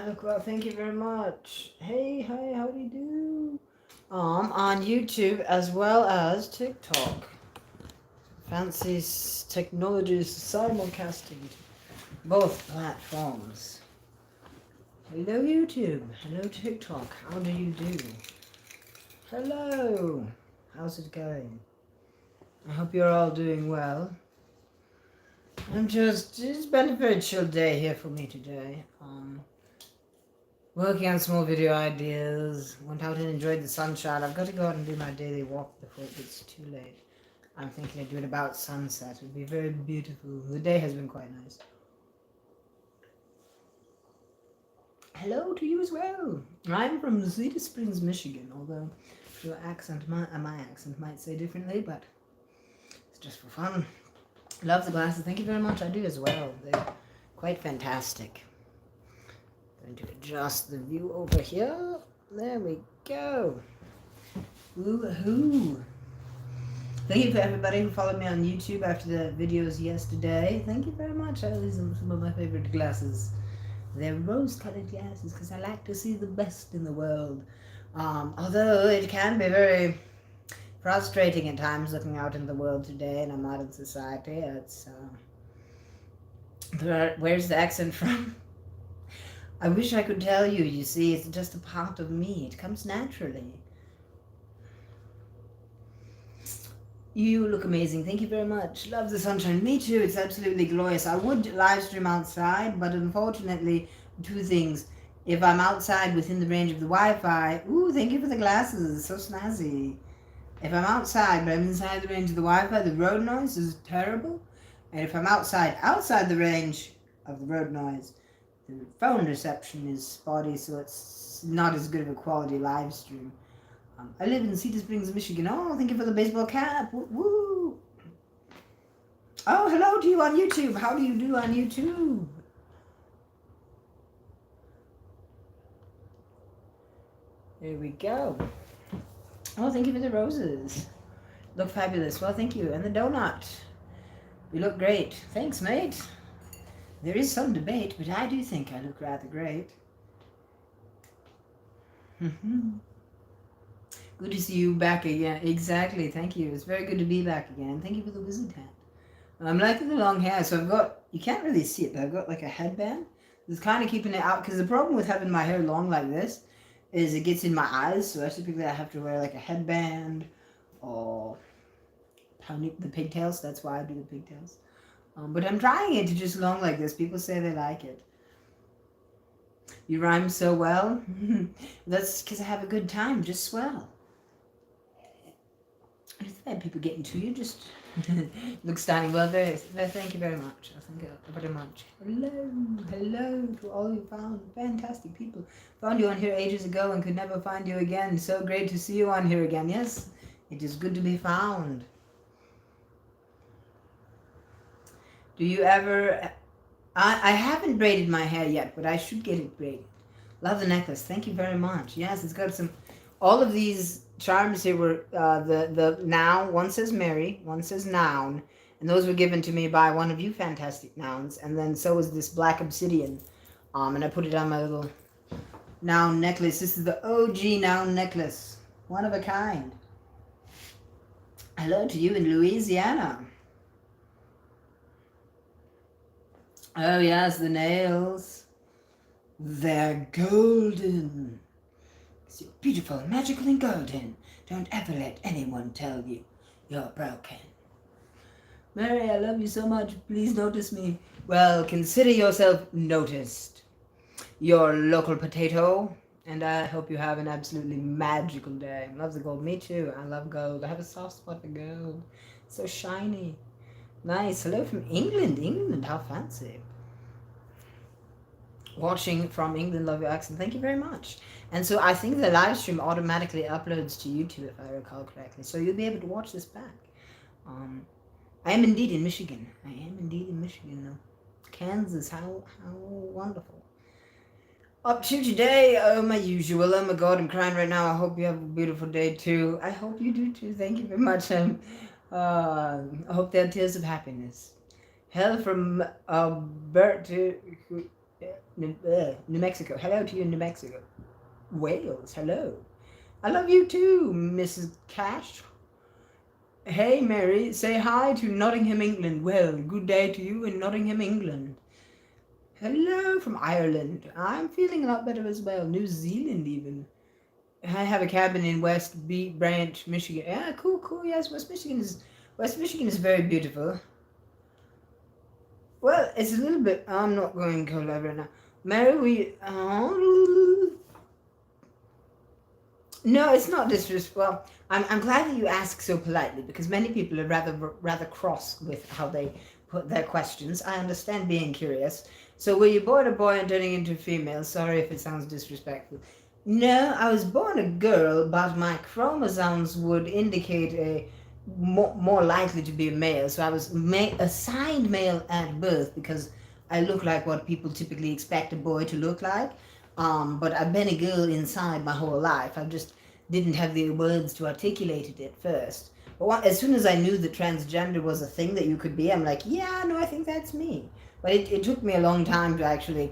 look, well, thank you very much. Hey, hi, how do you do? On YouTube as well as TikTok. Fancy technologies simulcasting both platforms. Hello YouTube. Hello TikTok. How do you do? Hello. How's it going? I hope you're all doing well. It's been a very chill day here for me today. Working on small video ideas, went out and enjoyed the sunshine. I've got to go out and do my daily walk before it gets too late. I'm thinking of doing it about sunset. It would be very beautiful. The day has been quite nice. Hello to you as well. I'm from Cedar Springs, Michigan, although your accent, my accent might say differently, but it's just for fun. Love the glasses. Thank you very much. I do as well. They're quite fantastic. Going to adjust the view over here. There we go. Woohoo! Thank you for everybody who followed me on YouTube after the videos yesterday. Thank you very much. I use some of my favorite glasses. They're rose-colored glasses because I like to see the best in the world. Although it can be very frustrating at times looking out in the world today in a modern society. It's where's the accent from? I wish I could tell you. You see, it's just a part of me. It comes naturally. You look amazing. Thank you very much. Love the sunshine. Me too. It's absolutely glorious. I would live stream outside, but unfortunately, two things. If I'm outside within the range of the Wi-Fi, ooh, thank you for the glasses. So snazzy. If I'm outside, but I'm inside the range of the Wi-Fi, the road noise is terrible. And if I'm outside the range of the road noise, the phone reception is spotty, so it's not as good of a quality live stream. I live in Cedar Springs, Michigan. Oh, thank you for the baseball cap. Woo! Oh, hello to you on YouTube. How do you do on YouTube? There we go. Oh, thank you for the roses. Look fabulous. Well, thank you. And the donut. You look great. Thanks, mate. There is some debate, but I do think I look rather great. Good to see you back again. Exactly. Thank you. It's very good to be back again. Thank you for the wizard hat. I'm liking the long hair, so I've got, you can't really see it, but I've got like a headband. It's kind of keeping it out, because the problem with having my hair long like this is it gets in my eyes, so typically I have to wear like a headband or the pigtails. That's why I do the pigtails. But I'm trying it to just long like this. People say they like it. You rhyme so well. That's because I have a good time. Just swell. It's bad people getting to you. Just look stunning. Well, thank you very much. Thank you very much. Hello to all you found fantastic people. Found you on here ages ago and could never find you again. So great to see you on here again. Yes, it is good to be found. Do you ever... I haven't braided my hair yet, but I should get it braided. Love the necklace. Thank you very much. Yes, it's got some... All of these charms here were the noun. One says Mary, one says noun. And those were given to me by one of you fantastic nouns. And then so was this black obsidian. And I put it on my little noun necklace. This is the OG noun necklace. One of a kind. Hello to you in Louisiana. Oh yes, the nails. They're golden. So beautiful, magical and golden. Don't ever let anyone tell you you're broken. Mary, I love you so much. Please notice me. Well, consider yourself noticed. Your local potato. And I hope you have an absolutely magical day. Love the gold. Me too. I love gold. I have a soft spot for gold. It's so shiny. Nice. Hello from England. England, how fancy. Watching from England, love your accent. Thank you very much. And so I think the live stream automatically uploads to YouTube, if I recall correctly. So you'll be able to watch this back. I am indeed in Michigan. I am indeed in Michigan now. Kansas, how wonderful. Up to today, oh my usual. Oh my God, I'm crying right now. I hope you have a beautiful day too. I hope you do too. Thank you very much. I hope there are tears of happiness. Hell from Bert to New Mexico. Hello to you in New Mexico. Wales. Hello. I love you too, Mrs. Cash. Hey, Mary. Say hi to Nottingham, England. Well, good day to you in Nottingham, England. Hello from Ireland. I'm feeling a lot better as well. New Zealand, even. I have a cabin in West Branch, Michigan. Yeah, cool, cool. Yes, West Michigan is very beautiful. Well, it's a little bit. I'm not going cold right now. Mary, no, it's not disrespectful. Well, I'm glad that you ask so politely because many people are rather cross with how they put their questions. I understand being curious. So, were you born a boy and turning into a female? Sorry if it sounds disrespectful. No, I was born a girl, but my chromosomes would indicate a more likely to be a male. So I was assigned male at birth because I look like what people typically expect a boy to look like. But I've been a girl inside my whole life. I just didn't have the words to articulate it at first. But as soon as I knew that transgender was a thing that you could be, I'm like, yeah, no, I think that's me. But it took me a long time to actually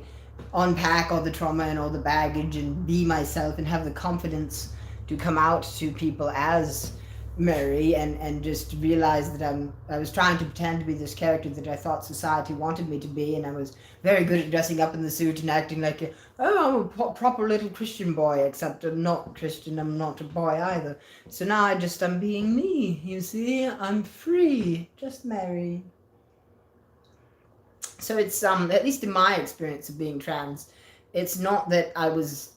unpack all the trauma and all the baggage and be myself and have the confidence to come out to people as Mary and just realize that I was trying to pretend to be this character that I thought society wanted me to be, and I was very good at dressing up in the suit and acting like I'm a proper little Christian boy, except I'm not Christian, I'm not a boy either. So now I'm being me, you see, I'm free, just Mary. So it's at least in my experience of being trans, it's not that I was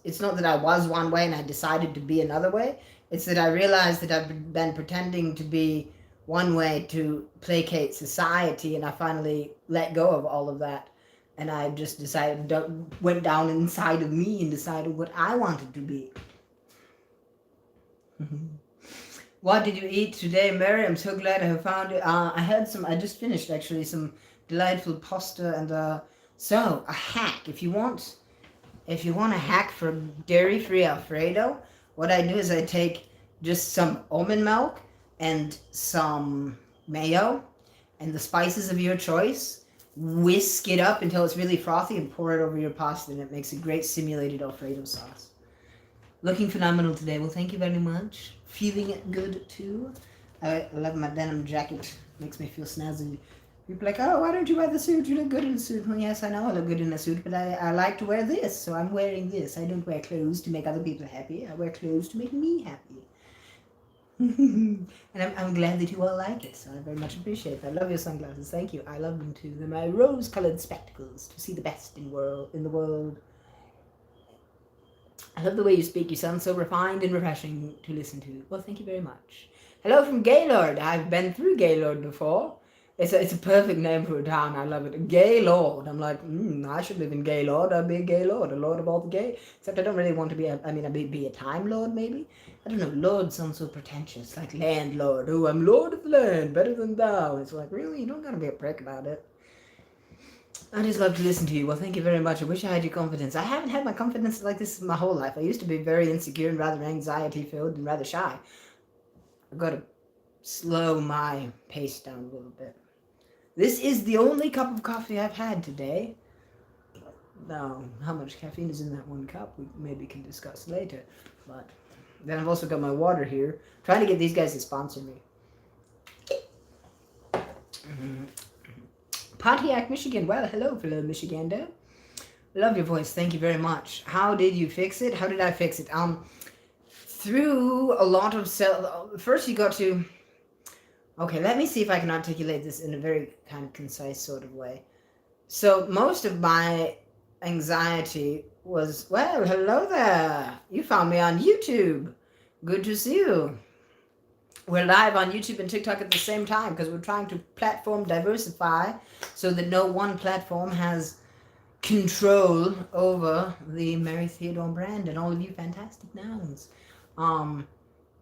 one way and I decided to be another way. It's that I realized that I've been pretending to be one way to placate society, and I finally let go of all of that. And I just went down inside of me and decided what I wanted to be. What did you eat today, Mary? I'm so glad I have found it. I just finished actually some delightful pasta and so a hack. If you want a hack for dairy-free Alfredo, what I do is I take just some almond milk and some mayo and the spices of your choice, whisk it up until it's really frothy and pour it over your pasta, and it makes a great simulated Alfredo sauce. Looking phenomenal today. Well, thank you very much. Feeling good too. I love my denim jacket. Makes me feel snazzy. People are like, oh, why don't you wear the suit? You look good in a suit. Well, yes, I know I look good in a suit, but I like to wear this, so I'm wearing this. I don't wear clothes to make other people happy. I wear clothes to make me happy. And I'm glad that you all like it, so I very much appreciate it. I love your sunglasses. Thank you. I love them too. They're my rose-colored spectacles to see the best in the world. I love the way you speak. You sound so refined and refreshing to listen to. Well, thank you very much. Hello from Gaylord. I've been through Gaylord before. It's a perfect name for a town. I love it. Gaylord. I'm like, I should live in Gaylord. I'd be a Gaylord, a lord of all the gay. Except I don't really want to be I'd be a time lord maybe. I don't know. Lord sounds so pretentious, like landlord. Oh, I'm lord of the land, better than thou. It's like, really? You don't gotta be a prick about it. I just love to listen to you. Well, thank you very much. I wish I had your confidence. I haven't had my confidence like this my whole life. I used to be very insecure and rather anxiety-filled and rather shy. I've got to slow my pace down a little bit. This is the only cup of coffee I've had today. Now, how much caffeine is in that one cup, we maybe can discuss later. But then I've also got my water here. I'm trying to get these guys to sponsor me. Pontiac, Michigan. Well, hello, fellow Michigander. Love your voice. Thank you very much. How did you fix it? How did I fix it? Through a lot of first you got to... Okay, let me see if I can articulate this in a very kind of concise sort of way. So most of my anxiety was, well, hello there. You found me on YouTube. Good to see you. We're live on YouTube and TikTok at the same time because we're trying to platform diversify so that no one platform has control over the Mary Theodore brand and all of you fantastic nouns.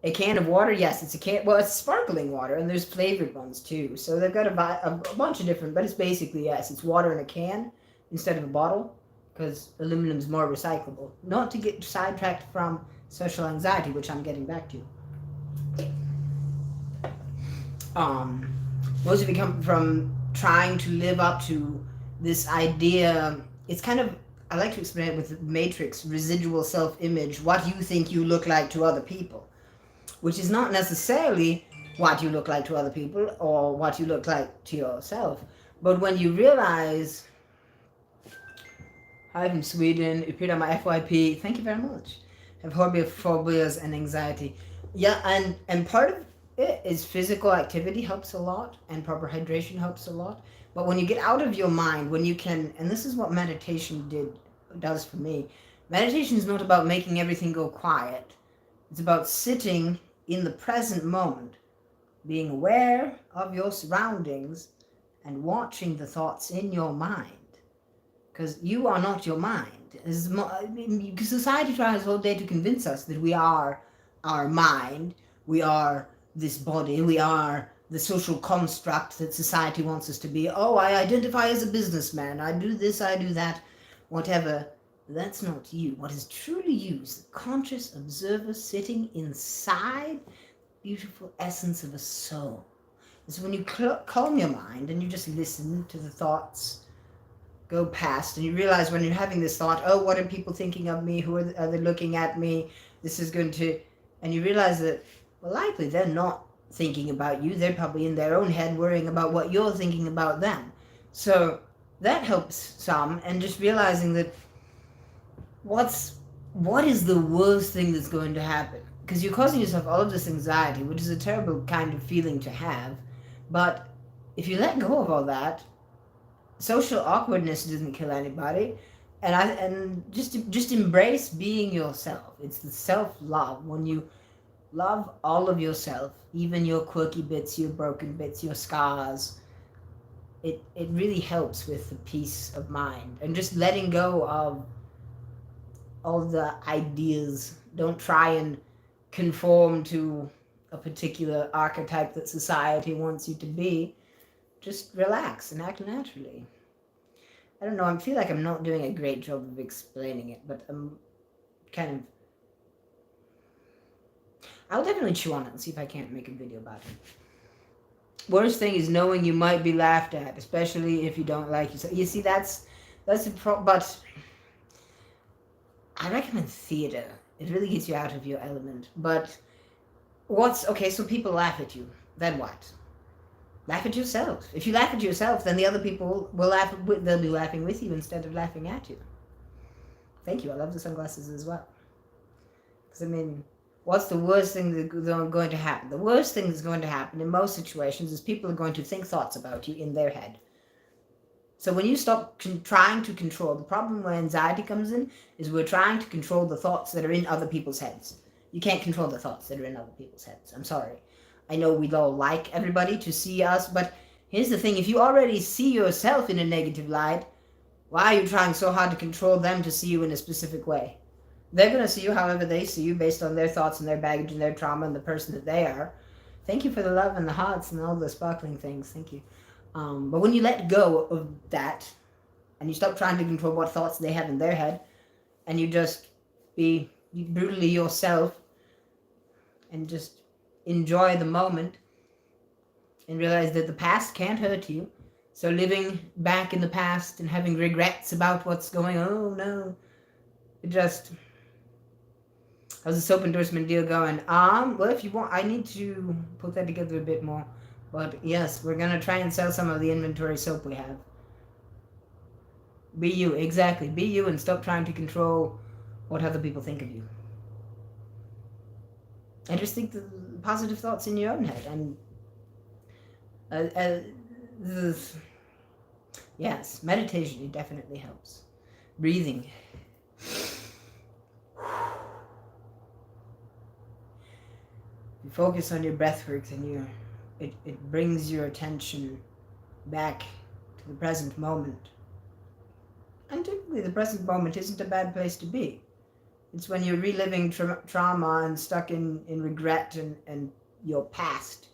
A can of water, yes, it's it's sparkling water, and there's flavored ones too. So they've got a bunch of different, but it's basically, yes, it's water in a can instead of a bottle, because aluminum's more recyclable. Not to get sidetracked from social anxiety, which I'm getting back to. Most of it come from trying to live up to this idea it's kind of, I like to explain it with Matrix, residual self-image, what you think you look like to other people, which is not necessarily what you look like to other people or what you look like to yourself. But when you realize, hi from Sweden, you appeared on my FYP, thank you very much. Have phobias and anxiety. Yeah, and part of it is physical activity helps a lot, and proper hydration helps a lot. But when you get out of your mind, when you can, and this is what meditation does for me. Meditation is not about making everything go quiet. It's about sitting in the present moment, being aware of your surroundings and watching the thoughts in your mind. Because you are not your mind. Because society tries all day to convince us that we are our mind, we are this body, we are the social construct that society wants us to be. Oh, I identify as a businessman, I do this, I do that, whatever. That's not you. What is truly you is the conscious observer sitting inside the beautiful essence of a soul. So when you calm your mind and you just listen to the thoughts go past, and you realize when you're having this thought, oh, what are people thinking of me? Who are they looking at me? This is going to, and you realize that, well, likely they're not thinking about you. They're probably in their own head worrying about what you're thinking about them. So that helps some, and just realizing that what is the worst thing that's going to happen? Because you're causing yourself all of this anxiety, which is a terrible kind of feeling to have. But if you let go of all that, social awkwardness doesn't kill anybody, and just embrace being yourself. It's the self-love. When you love all of yourself, even your quirky bits, your broken bits, your scars, it really helps with the peace of mind and just letting go of all the ideas. Don't try and conform to a particular archetype that society wants you to be. Just relax and act naturally. I don't know, I feel like I'm not doing a great job of explaining it, but I'm kind of... I'll definitely chew on it and see if I can't make a video about it. Worst thing is knowing you might be laughed at, especially if you don't like yourself. You see, that's a but I recommend theater. It really gets you out of your element. But okay, so people laugh at you. Then what? Laugh at yourself. If you laugh at yourself, then the other people will laugh. They'll be laughing with you instead of laughing at you. Thank you. I love the sunglasses as well. Because, I mean, what's the worst thing that's going to happen? The worst thing that's going to happen in most situations is people are going to think thoughts about you in their head. So when you stop trying to control, the problem where anxiety comes in is we're trying to control the thoughts that are in other people's heads. You can't control the thoughts that are in other people's heads. I'm sorry. I know we'd all like everybody to see us, but here's the thing. If you already see yourself in a negative light, why are you trying so hard to control them to see you in a specific way? They're going to see you however they see you based on their thoughts and their baggage and their trauma and the person that they are. Thank you for the love and the hearts and all the sparkling things. Thank you. But when you let go of that and you stop trying to control what thoughts they have in their head and you just be brutally yourself and just enjoy the moment and realize that the past can't hurt you. So living back in the past and having regrets about what's going on, oh no, it just... How's the soap endorsement deal going? Well, if you want, I need to put that together a bit more. But yes, we're going to try and sell some of the inventory soap we have. Be you, exactly. Be you and stop trying to control what other people think of you. And just think the positive thoughts in your own head. And yes, meditation, it definitely helps. Breathing. You focus on your breath work and it brings your attention back to the present moment. And typically the present moment isn't a bad place to be. It's when you're reliving trauma and stuck in regret and your past.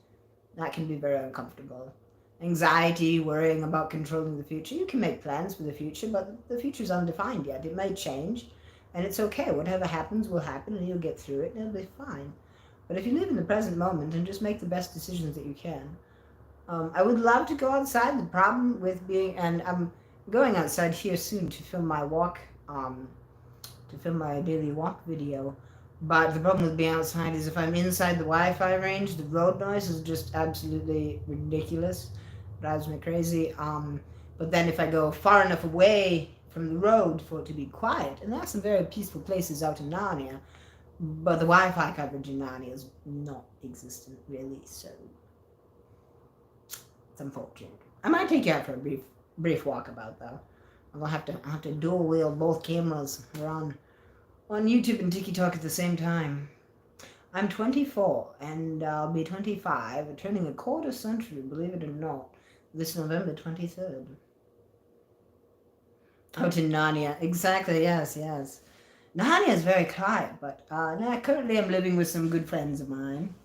That can be very uncomfortable. Anxiety, worrying about controlling the future. You can make plans for the future, but the future's undefined yet. It may change, and it's okay. Whatever happens will happen, and you'll get through it, and it'll be fine. But if you live in the present moment and just make the best decisions that you can, I would love to go outside. The problem with being, and going outside here soon to film my walk, to film my daily walk video. But the problem with being outside is if I'm inside the Wi-Fi range, the road noise is just absolutely ridiculous. Drives me crazy. But then if I go far enough away from the road for it to be quiet, and there are some very peaceful places out in Narnia, but the Wi-Fi coverage in Narnia is not existent really, so it's unfortunate. I might take you out for a brief walkabout though. I'll have to dual wield both cameras. We're on YouTube and TikTok at the same time. I'm 24 and I'll be 25, turning a quarter century, believe it or not, this November 23rd. Out in Narnia, exactly. Yes. Narnia is very quiet, but currently I'm living with some good friends of mine.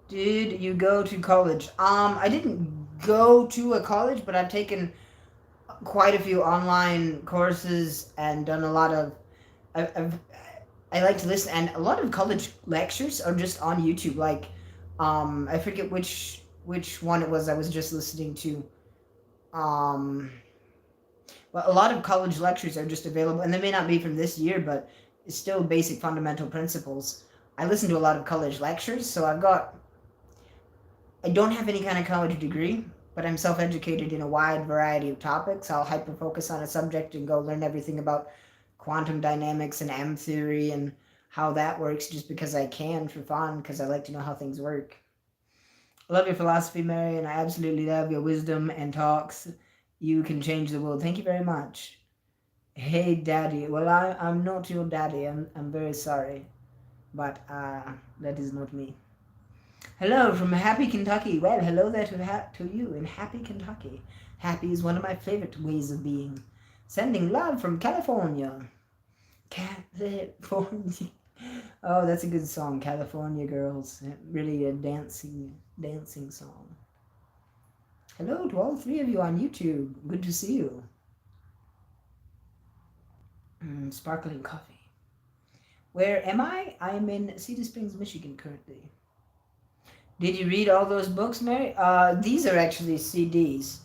Did you go to college? I didn't go to a college, but I've taken quite a few online courses and done a lot of. I like to listen, and a lot of college lectures are just on YouTube. Like, I forget which one it was I was just listening to. Well, a lot of college lectures are just available, and they may not be from this year, but it's still basic fundamental principles. I listen to a lot of college lectures, so I don't have any kind of college degree, but I'm self-educated in a wide variety of topics. I'll hyper-focus on a subject and go learn everything about quantum dynamics and M theory and how that works just because I can for fun, because I like to know how things work. I love your philosophy, Mary, and I absolutely love your wisdom and talks. You can change the world. Thank you very much. Hey, Daddy. Well, I'm not your daddy. I'm very sorry. But that is not me. Hello from Happy Kentucky. Well, hello there to you in Happy Kentucky. Happy is one of my favorite ways of being. Sending love from California. California. Oh, that's a good song, California Girls. Really a dancing song. Hello to all three of you on YouTube. Good to see you. Sparkling coffee. Where am I? I am in Cedar Springs, Michigan currently. Did you read all those books, Mary? These are actually CDs,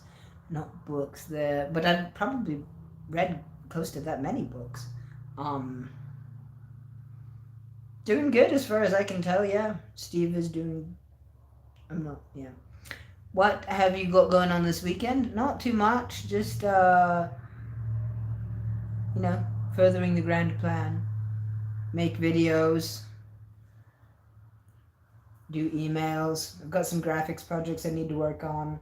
not books. But I've probably read close to that many books. Doing good as far as I can tell, yeah. Steve is doing... I'm not, yeah. What have you got going on this weekend? Not too much, just, furthering the grand plan. Make videos. Do emails. I've got some graphics projects I need to work on.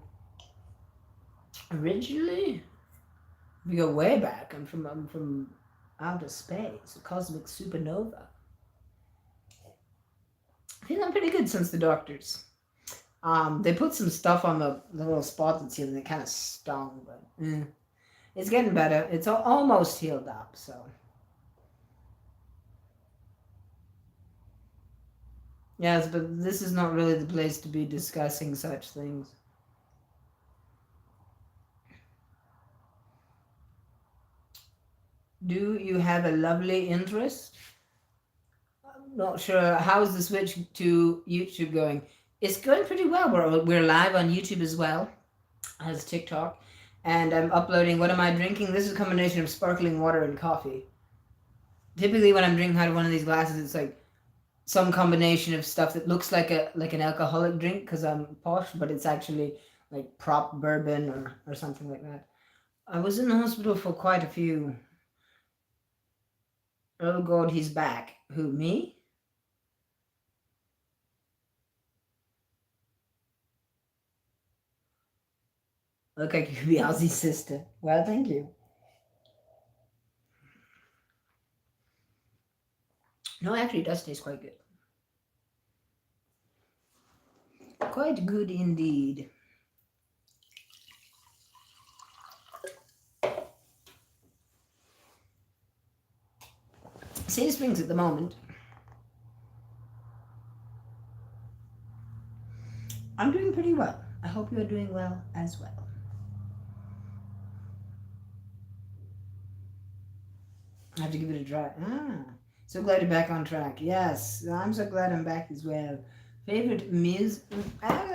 Originally, we go way back. I'm from outer space, a cosmic supernova. I think I'm pretty good since the doctors. They put some stuff on the little spot that's healed and it kind of stung, but it's getting better. It's almost healed up, so. Yes, but this is not really the place to be discussing such things. Do you have a lovely interest? I'm not sure. How's the switch to YouTube going? It's going pretty well. We're live on YouTube as well as TikTok. And I'm uploading, what am I drinking? This is a combination of sparkling water and coffee. Typically when I'm drinking out of one of these glasses, it's like some combination of stuff that looks like an alcoholic drink because I'm posh, but it's actually like prop bourbon or something like that. I was in the hospital for quite a few. Oh God, he's back. Who, me? Look like you could be Ozzy's sister. Well, thank you. No, actually, it does taste quite good. Quite good indeed. Cedar Springs at the moment. I'm doing pretty well. I hope you're doing well as well. I have to give it a try. So glad you're back on track. Yes, I'm so glad I'm back as well. Favorite music?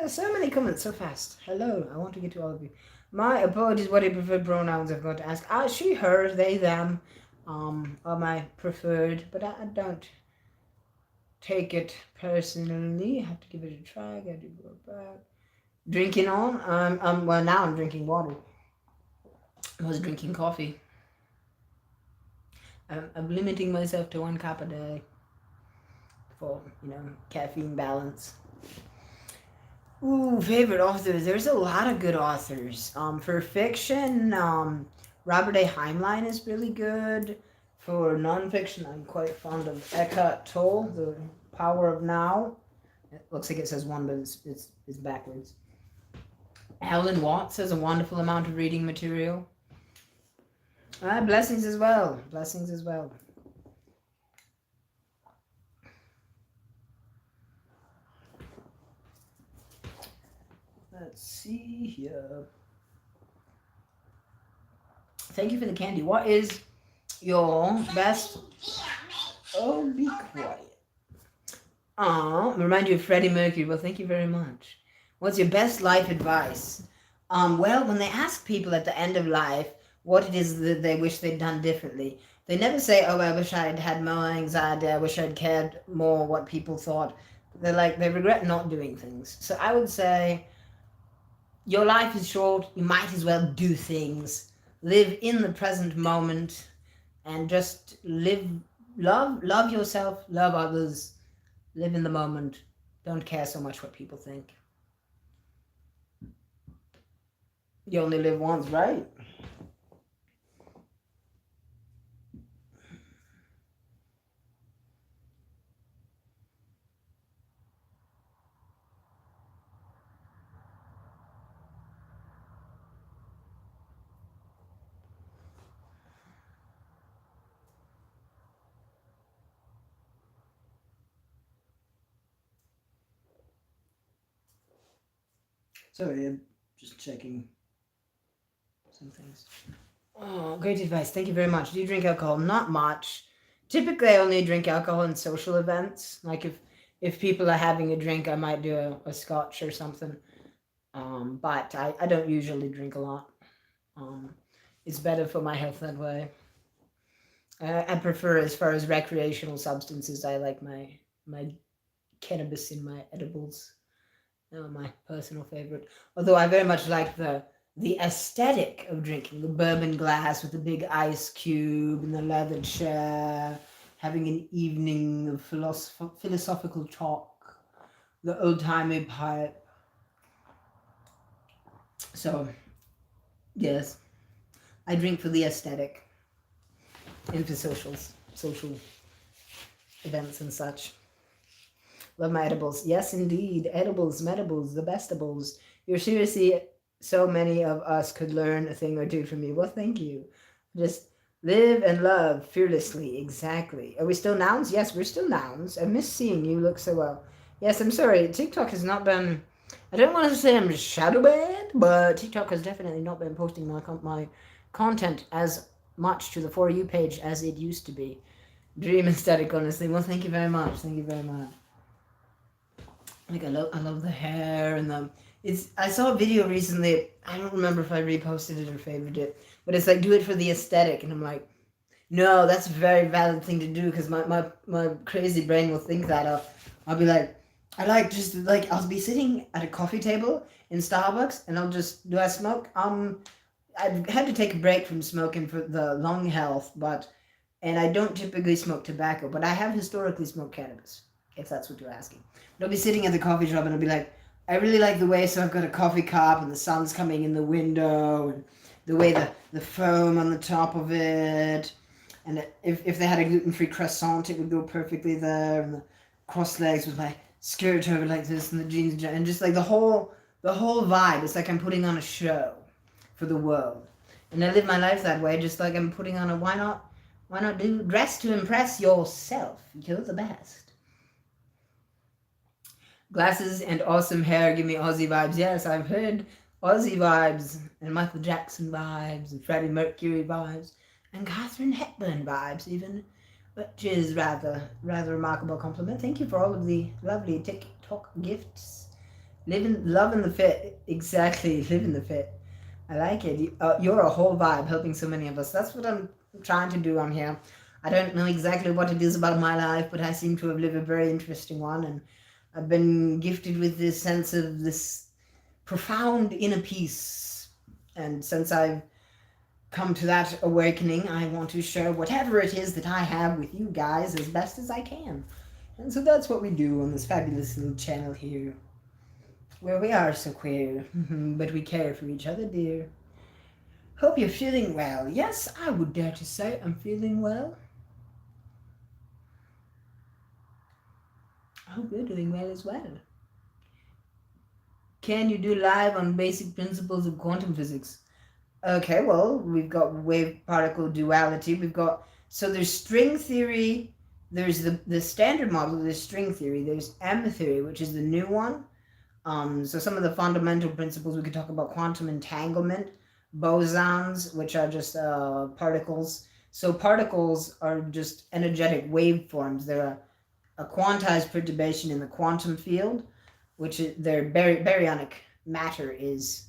So many comments so fast. Hello, I want to get to all of you. My apologies. What are your preferred pronouns? I've got to ask. She, her, they, them. Are my preferred, but I don't take it personally. I have to give it a try. I got to go back. Drinking on. Well, now I'm drinking water. I was drinking coffee. I'm limiting myself to 1 cup a day for, caffeine balance. Ooh, favorite authors. There's a lot of good authors. For fiction, Robert A. Heinlein is really good. For nonfiction, I'm quite fond of Eckhart Tolle, The Power of Now. It looks like it says 1, but it's backwards. Alan Watts has a wonderful amount of reading material. Blessings as well. Blessings as well. Let's see here. Thank you for the candy. What is your best... Oh, be quiet. Remind you of Freddie Mercury. Well, thank you very much. What's your best life advice? Well, when they ask people at the end of life what it is that they wish they'd done differently, they never say, oh, I wish I'd had more anxiety, I wish I'd cared more what people thought. They regret not doing things. So I would say, your life is short, you might as well do things. Live in the present moment and just love yourself, love others, live in the moment. Don't care so much what people think. You only live once, right? Sorry, I'm just checking some things. Oh, great advice. Thank you very much. Do you drink alcohol? Not much. Typically, I only drink alcohol in social events. Like if people are having a drink, I might do a scotch or something. But I don't usually drink a lot. It's better for my health that way. I prefer, as far as recreational substances, I like my cannabis in my edibles. My personal favorite. Although I very much like the aesthetic of drinking the bourbon glass with the big ice cube and the leather chair, having an evening of philosophical talk, the old-timey pipe. So, yes, I drink for the aesthetic and for social events and such. Love my edibles. Yes, indeed. Edibles, medibles, the bestables. You're seriously, so many of us could learn a thing or two from you. Well, thank you. Just live and love fearlessly. Exactly. Are we still nouns? Yes, we're still nouns. I miss seeing you look so well. Yes, I'm sorry. TikTok has not been... I don't want to say I'm shadow banned, but TikTok has definitely not been posting my content as much to the For You page as it used to be. Dream aesthetic, honestly. Well, thank you very much. Thank you very much. Like, I love the hair and I saw a video recently. I don't remember if I reposted it or favorited it, but it's like, do it for the aesthetic, and I'm like, no, that's a very valid thing to do, because my crazy brain will think that. I'll be like, I'll be sitting at a coffee table in Starbucks, and I'll just, do I smoke? I've had to take a break from smoking for the lung health, and I don't typically smoke tobacco, but I have historically smoked cannabis, if that's what you're asking. But I'll be sitting at the coffee shop, and I'll be like, I really like the way, so I've got a coffee cup, and the sun's coming in the window, and the way the foam on the top of it, and if they had a gluten-free croissant, it would go perfectly there, and the crossed legs with my skirt over like this, and the jeans, and just like the whole vibe. It's like I'm putting on a show for the world, and I live my life that way, just like I'm putting on a why not do dress to impress yourself? You're the best. Glasses and awesome hair give me Aussie vibes. Yes, I've heard Aussie vibes and Michael Jackson vibes and Freddie Mercury vibes and Katharine Hepburn vibes even, which is rather remarkable compliment. Thank you for all of the lovely TikTok talk gifts. Love in the fit. Exactly, live in the fit. I like it. You're a whole vibe, helping so many of us. That's what I'm trying to do on here. I don't know exactly what it is about my life, but I seem to have lived a very interesting one, and I've been gifted with this sense of this profound inner peace. And since I've come to that awakening, I want to share whatever it is that I have with you guys as best as I can. And so that's what we do on this fabulous little channel here, where we are so queer, but we care for each other, dear. Hope you're feeling well. Yes, I would dare to say I'm feeling well. I hope you're doing well as well. Can you do live on basic principles of quantum physics? Okay, well, we've got wave-particle duality. So there's string theory, there's the standard model, there's string theory, there's M theory, which is the new one. So some of the fundamental principles, we could talk about quantum entanglement, bosons, which are just particles. So particles are just energetic waveforms. They're a quantized perturbation in the quantum field, which is their baryonic matter is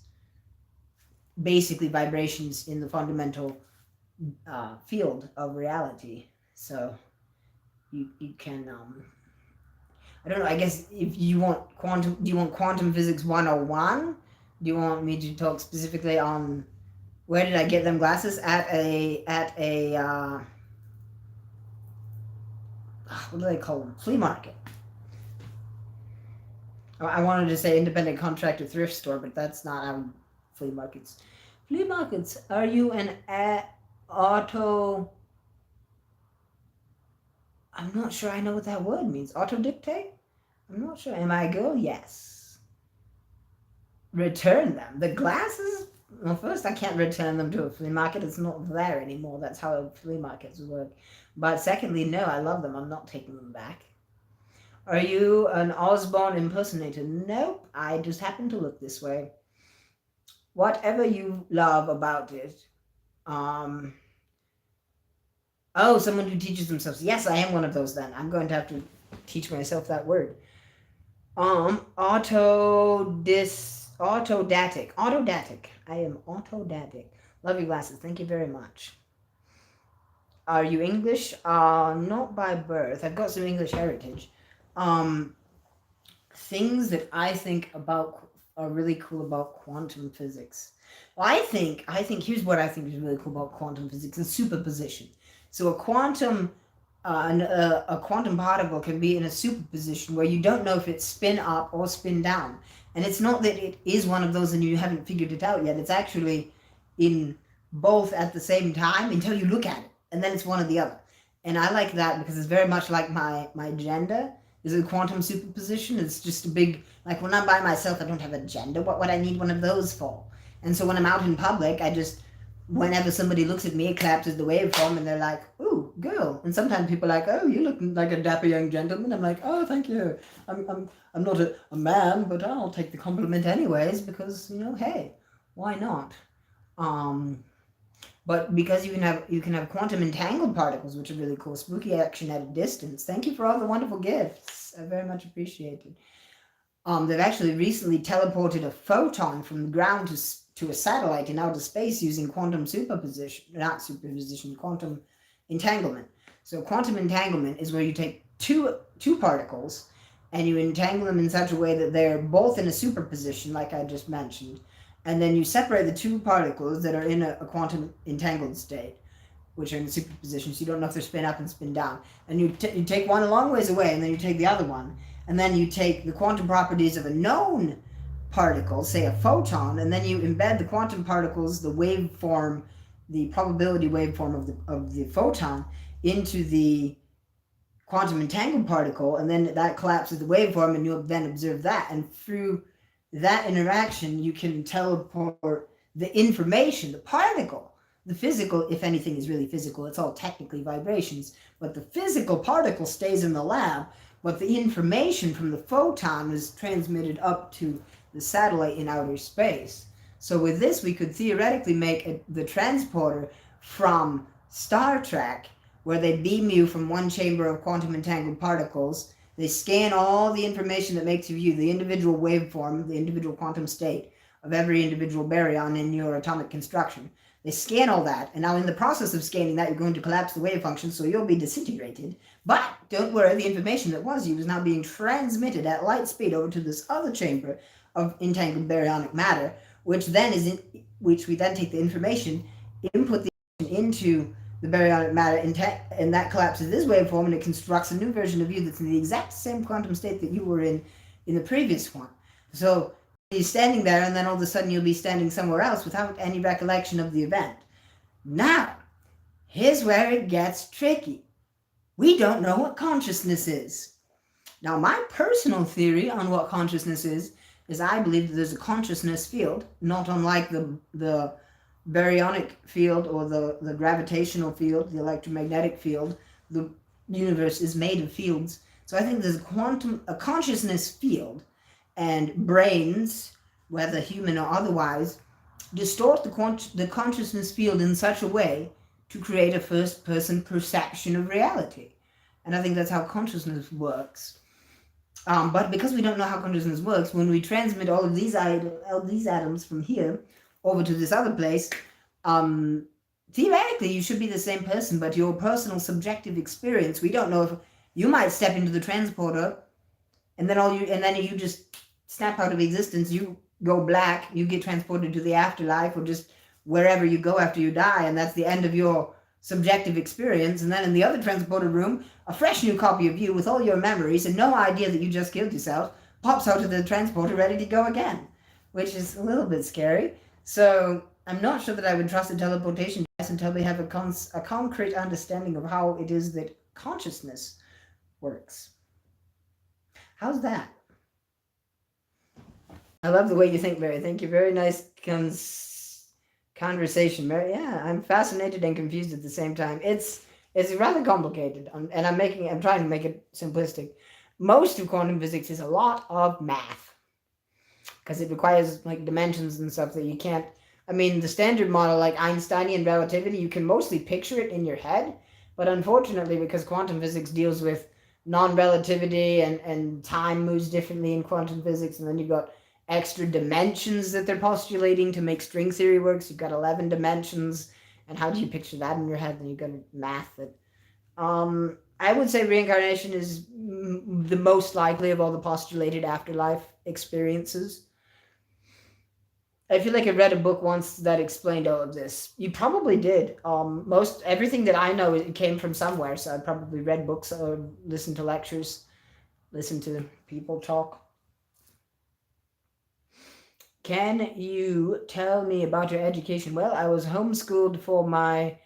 basically vibrations in the fundamental field of reality. So you can I don't know, I guess if you want do you want quantum physics 101? Do you want me to talk specifically on where did I get them glasses? At a what do they call them? Flea market. I wanted to say independent contractor thrift store, but that's not how flea markets. Flea markets, are you an auto... I'm not sure I know what that word means. Auto-dictate? I'm not sure. Am I a girl? Yes. Return them. The glasses? Well, first, I can't return them to a flea market. It's not there anymore. That's how flea markets work. But secondly, no, I love them. I'm not taking them back. Are you an Osborne impersonator? Nope. I just happen to look this way. Whatever you love about it. Oh, someone who teaches themselves. Yes, I am one of those then. I'm going to have to teach myself that word. Autodatic. Autodatic. I am autodatic. Love your glasses. Thank you very much. Are you English? Not by birth. I've got some English heritage. Things that I think about are really cool about quantum physics. Well, I think here's what I think is really cool about quantum physics and superposition. So a quantum particle can be in a superposition where you don't know if it's spin up or spin down. And it's not that it is one of those and you haven't figured it out yet. It's actually in both at the same time until you look at it. And then it's one or the other. And I like that because it's very much like my gender is a quantum superposition. It's just a big, like when I'm by myself, I don't have a gender. What would I need one of those for? And so when I'm out in public, I just, whenever somebody looks at me, it collapses the waveform and they're like, ooh, girl. And sometimes people are like, oh, you look like a dapper young gentleman. I'm like, oh, thank you. I'm not a man, but I'll take the compliment anyways because, hey, why not? But because you can have quantum entangled particles, which are really cool. Spooky action at a distance. Thank you for all the wonderful gifts. I very much appreciate it. They've actually recently teleported a photon from the ground to a satellite in outer space using quantum quantum entanglement. So quantum entanglement is where you take two particles and you entangle them in such a way that they're both in a superposition, like I just mentioned. And then you separate the two particles that are in a quantum entangled state, which are in superposition, so you don't know if they're spin up and spin down. And you take one a long ways away, and then you take the other one. And then you take the quantum properties of a known particle, say a photon, and then you embed the quantum particles, the waveform, the probability waveform of the photon into the quantum entangled particle, and then that collapses the waveform, and you'll then observe that. And through that interaction, you can teleport the information, the particle, the physical, if anything is really physical, it's all technically vibrations, but the physical particle stays in the lab, but the information from the photon is transmitted up to the satellite in outer space. So with this, we could theoretically make the transporter from Star Trek, where they beam you from one chamber of quantum entangled particles, They scan all the information that makes you the individual waveform, the individual quantum state of every individual baryon in your atomic construction. They scan all that, and now in the process of scanning that, you're going to collapse the wave function, so you'll be disintegrated. But don't worry, the information that was you is now being transmitted at light speed over to this other chamber of entangled baryonic matter, which we then take the information, input the information into the baryonic matter, and that collapses this waveform, and it constructs a new version of you that's in the exact same quantum state that you were in the previous one. So you're standing there, and then all of a sudden you'll be standing somewhere else without any recollection of the event. Now, here's where it gets tricky. We don't know what consciousness is. Now, my personal theory on what consciousness is I believe that there's a consciousness field, not unlike the baryonic field or the gravitational field, the electromagnetic field. The universe is made of fields. So I think there's a consciousness field, and brains, whether human or otherwise, distort the consciousness field in such a way to create a first-person perception of reality. And I think that's how consciousness works. But because we don't know how consciousness works, when we transmit all of these atoms from here over to this other place, theoretically you should be the same person, but your personal subjective experience, we don't know if you might step into the transporter, and then you just snap out of existence, you go black, you get transported to the afterlife, or just wherever you go after you die, and that's the end of your subjective experience. And then in the other transported room, a fresh new copy of you with all your memories and no idea that you just killed yourself pops out of the transporter ready to go again, which is a little bit scary. So I'm not sure that I would trust a teleportation device until we have a concrete understanding of how it is that consciousness works. How's that? I love the way you think, Mary. Thank you. Very nice conversation, Mary. Yeah, I'm fascinated and confused at the same time. It's rather complicated, and I'm trying to make it simplistic. Most of quantum physics is a lot of math, because it requires like dimensions and stuff that you can't. I mean, the standard model, like Einsteinian relativity, you can mostly picture it in your head, but unfortunately, because quantum physics deals with non-relativity and time moves differently in quantum physics, and then you've got extra dimensions that they're postulating to make string theory work. So you've got 11 dimensions, and how do you picture that in your head? Then you've got math that I would say reincarnation is the most likely of all the postulated afterlife experiences. I feel like I read a book once that explained all of this. You probably did. Everything that I know, it came from somewhere, so I probably read books or listened to lectures, listened to people talk. Can you tell me about your education? Well, I was homeschooled for my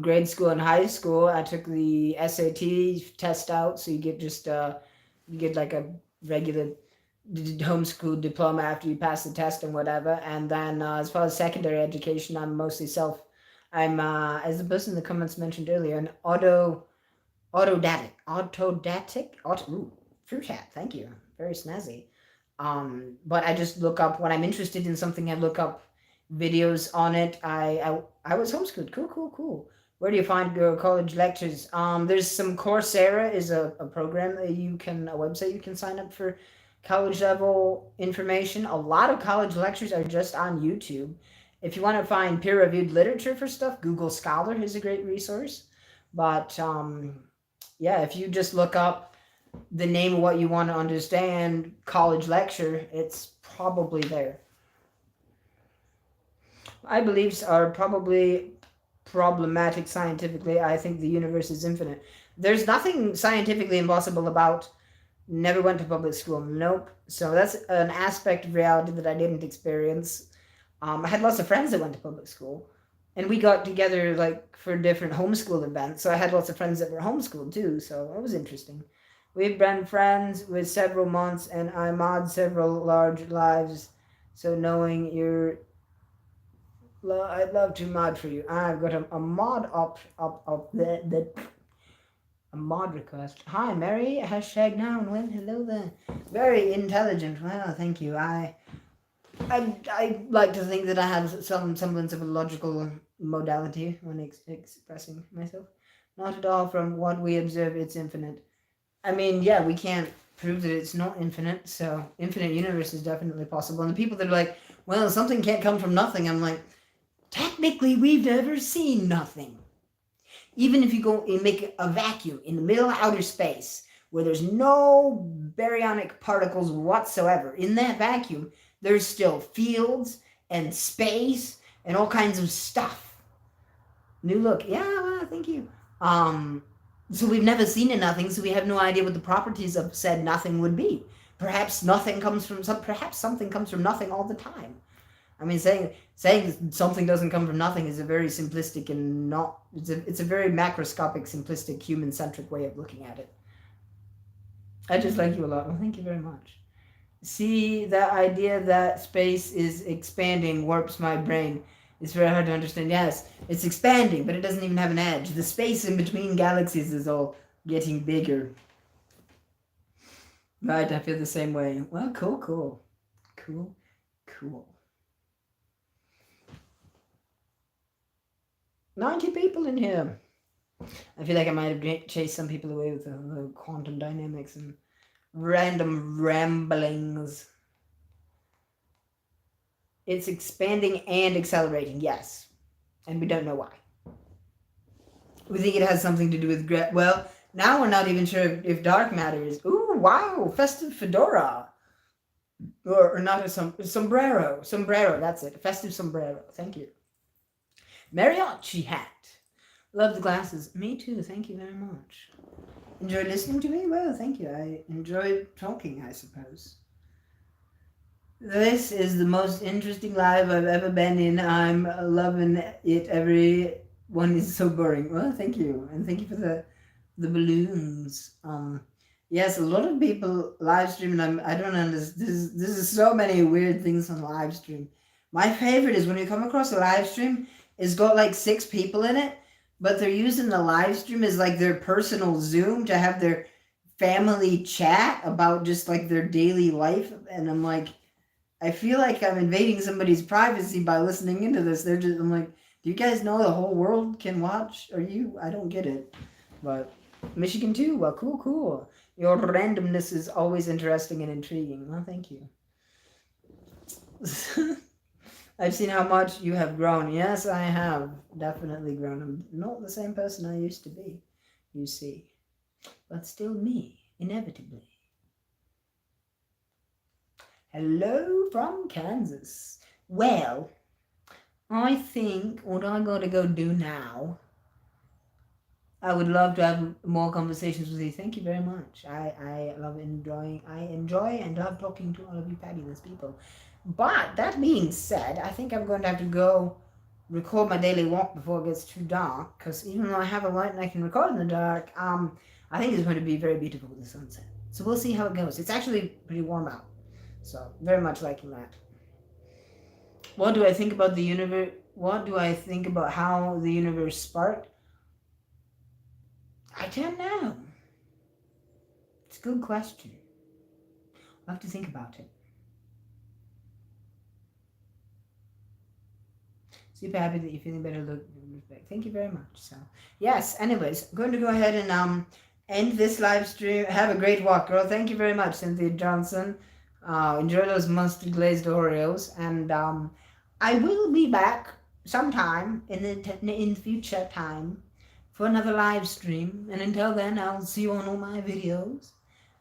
grade school and high school. I took the SAT test out, so you get like a regular homeschool diploma after you pass the test and whatever. And then as far as secondary education, I'm mostly as the person in the comments mentioned earlier, an autodidactic. Fruit hat. Thank you. Very snazzy. But I just look up when I'm interested in something. I look up videos on it. I was homeschooled. Cool. Where do you find your college lectures? There's some Coursera is a program that a website you can sign up for college level information. A lot of college lectures are just on YouTube. If you want to find peer reviewed literature for stuff, Google Scholar is a great resource. But yeah, if you just look up the name of what you want to understand, college lecture, it's probably there. My beliefs are probably problematic scientifically. I think the universe is infinite. There's nothing scientifically impossible about never went to public school. Nope. So that's an aspect of reality that I didn't experience. I had lots of friends that went to public school, and we got together like for different homeschool events. So I had lots of friends that were homeschooled too. So it was interesting. We've been friends with several months, and I mod several large lives. So knowing I'd love to mod for you. I've got a mod up a mod request. Hi, Mary. Hashtag now and when. Hello there. Very intelligent. Well, thank you. I like to think that I have some semblance of a logical modality when expressing myself. Not at all. From what we observe, it's infinite. I mean, yeah, we can't prove that it's not infinite, so infinite universe is definitely possible. And the people that are like, well, something can't come from nothing, I'm like, technically, we've never seen nothing. Even if you go and make a vacuum in the middle of outer space where there's no baryonic particles whatsoever, in that vacuum, there's still fields and space and all kinds of stuff. New look. Yeah, well, thank you. So we've never seen a nothing, so we have no idea what the properties of said nothing would be. Perhaps nothing comes from some. Perhaps something comes from nothing all the time. I mean, saying something doesn't come from nothing is a very simplistic and not. It's a very macroscopic, simplistic, human-centric way of looking at it. I just like you a lot. Well, thank you very much. See, that idea that space is expanding warps my brain. It's very hard to understand. Yes, it's expanding, but it doesn't even have an edge. The space in between galaxies is all getting bigger. Right, I feel the same way. Well, cool. 90 people in here. I feel like I might have chased some people away with the quantum dynamics and random ramblings. It's expanding and accelerating, yes. And we don't know why. We think it has something to do with... Well, now we're not even sure if dark matter is... Ooh, wow, festive fedora. Or not a sombrero. Sombrero, that's it. Festive sombrero. Thank you. Mariachi hat. Love the glasses. Me too. Thank you very much. Enjoy listening to me? Well, thank you. I enjoy talking, I suppose. This is the most interesting live I've ever been in. I'm loving it. Everyone is so boring. Well, thank you. And thank you for the balloons. Yes, a lot of people live stream, and I don't understand. This is so many weird things on live stream. My favorite is when you come across a live stream, it's got like 6 people in it, but they're using the live stream as like their personal Zoom to have their family chat about just like their daily life. And I'm like, I feel like I'm invading somebody's privacy by listening into this. I'm like, do you guys know the whole world can watch? I don't get it. But Michigan too. Well, cool. Your randomness is always interesting and intriguing. Well, thank you. I've seen how much you have grown. Yes, I have definitely grown. I'm not the same person I used to be, you see. But still me, inevitably. Hello from Kansas. Well, I think what I gotta go do now, I would love to have more conversations with you. Thank you very much. I enjoy and love talking to all of you fabulous people. But that being said, I think I'm going to have to go record my daily walk before it gets too dark, because even though I have a light and I can record in the dark, I think it's going to be very beautiful with the sunset. So we'll see how it goes. It's actually pretty warm out, so very much liking that. What do I think about the universe? What do I think about how the universe sparked? I don't know. It's a good question. I'll have to think about it. Super happy that you're feeling better. Look, thank you very much. So, yes, anyways, I'm going to go ahead and end this live stream. Have a great walk, girl. Thank you very much, Cynthia Johnson. Enjoy those mustard glazed Oreos. And I will be back sometime in the future time for another live stream. And until then, I'll see you on all my videos.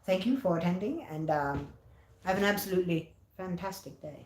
Thank you for attending, and have an absolutely fantastic day.